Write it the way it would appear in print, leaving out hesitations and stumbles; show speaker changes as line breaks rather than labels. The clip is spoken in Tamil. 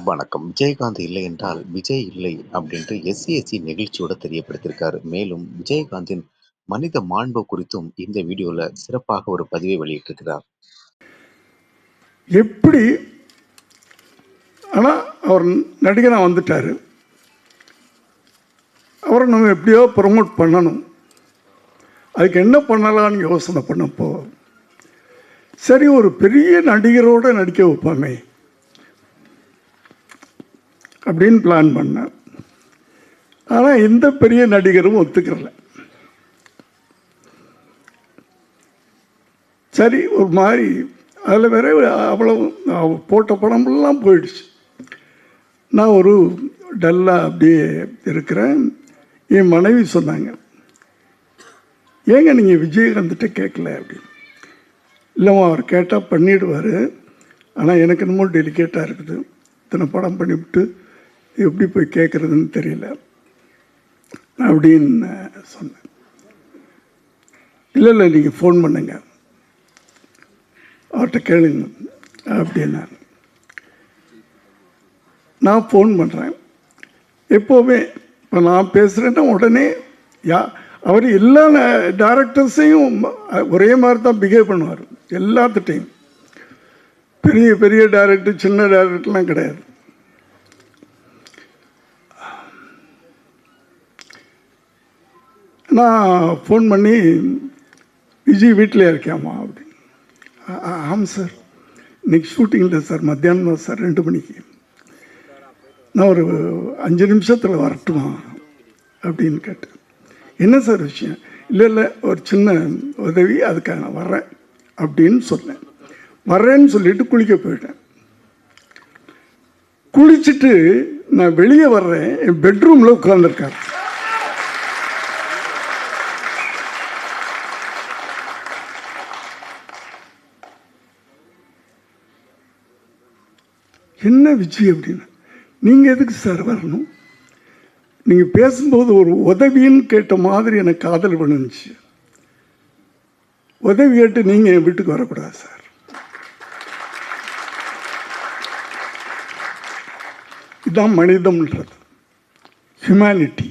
வணக்கம். விஜயகாந்த் இல்லை என்றால் விஜய் இல்லை அப்படின்ட்டு எஸ்சி நிகழ்ச்சியோட தெரியப்படுத்தியிருக்காரு. மேலும் விஜயகாந்தின் மனித மாண்பு குறித்தும் இந்த வீடியோல சிறப்பாக ஒரு பதிவை வெளியிட்டிருக்கிறார்.
எப்படி ஆனால் அவர் நடிகனாக வந்துட்டார், அவரை நம்ம எப்படியோ ப்ரமோட் பண்ணணும். அதுக்கு என்ன பண்ணலான்னு யோசனை பண்ணப்போ, சரி ஒரு பெரிய நடிகரோடு நடிக்க வைப்போமே அப்படின்னு பிளான் பண்ணேன். ஆனால் எந்த பெரிய நடிகரும் ஒத்துக்கிறல. சரி ஒரு மாதிரி அதில் வேற அவ்வளோ போட்ட படமெல்லாம் போயிடுச்சு. நான் ஒரு டல்லாக அப்படியே இருக்கிறேன். என் மனைவி சொன்னாங்க, ஏங்க நீங்கள் விஜயகாந்த்கிட்ட கேட்கல அப்படின்னு. இல்லைம்மா அவர் கேட்டால் பண்ணிவிடுவார், ஆனால் எனக்கு என்னமோ டெலிகேட்டாக இருக்குது, இத்தனை படம் பண்ணிவிட்டு எப்படி போய் கேட்குறதுன்னு தெரியல அப்படின்னு சொன்னேன். இல்லை நீங்கள் ஃபோன் பண்ணுங்க, அவர்கிட்ட கேளுங்க அப்படின்னா. நான் ஃபோன் பண்ணுறேன். எப்போவுமே இப்போ நான் பேசுகிறேன்னா உடனே அவர் எல்லா டைரக்டர்ஸையும் ஒரே மாதிரி தான் பிஹேவ் பண்ணுவார். எல்லாத்துட்டையும் பெரிய பெரிய டைரக்டர் சின்ன டைரக்டர்லாம் கிடையாது. நான் ஃபோன் பண்ணி, விஜய் வீட்டில் இருக்காமா அப்படின்னு. ஆமாம் சார், இன்றைக்கி ஷூட்டிங் இல்லை சார், மத்தியானம் தான் சார் 2 மணிக்கு. நான் ஒரு 5 நிமிஷத்தில் வரட்டுமா அப்படின்னு கேட்டேன். என்ன சார் விஷயம்? இல்லை ஒரு சின்ன உதவி, அதுக்காக நான் வர்றேன் அப்படின்னு சொன்னேன். வர்றேன்னு சொல்லிட்டு குளிக்க போயிட்டேன். குளிச்சுட்டு நான் வெளியே வர்றேன், என் பெட்ரூமில் உட்காந்துருக்காரு. என்ன விஜய் அப்படின்னு. நீங்கள் எதுக்கு சார் வரணும்? நீங்கள் பேசும்போது ஒரு உதவின்னு கேட்ட மாதிரி எனக்கு காதல் பண்ணுச்சு. உதவி கேட்டு நீங்கள் என் வீட்டுக்கு வரக்கூடாது சார். இதுதான் மனிதம்ன்றது, ஹியூமனிட்டி.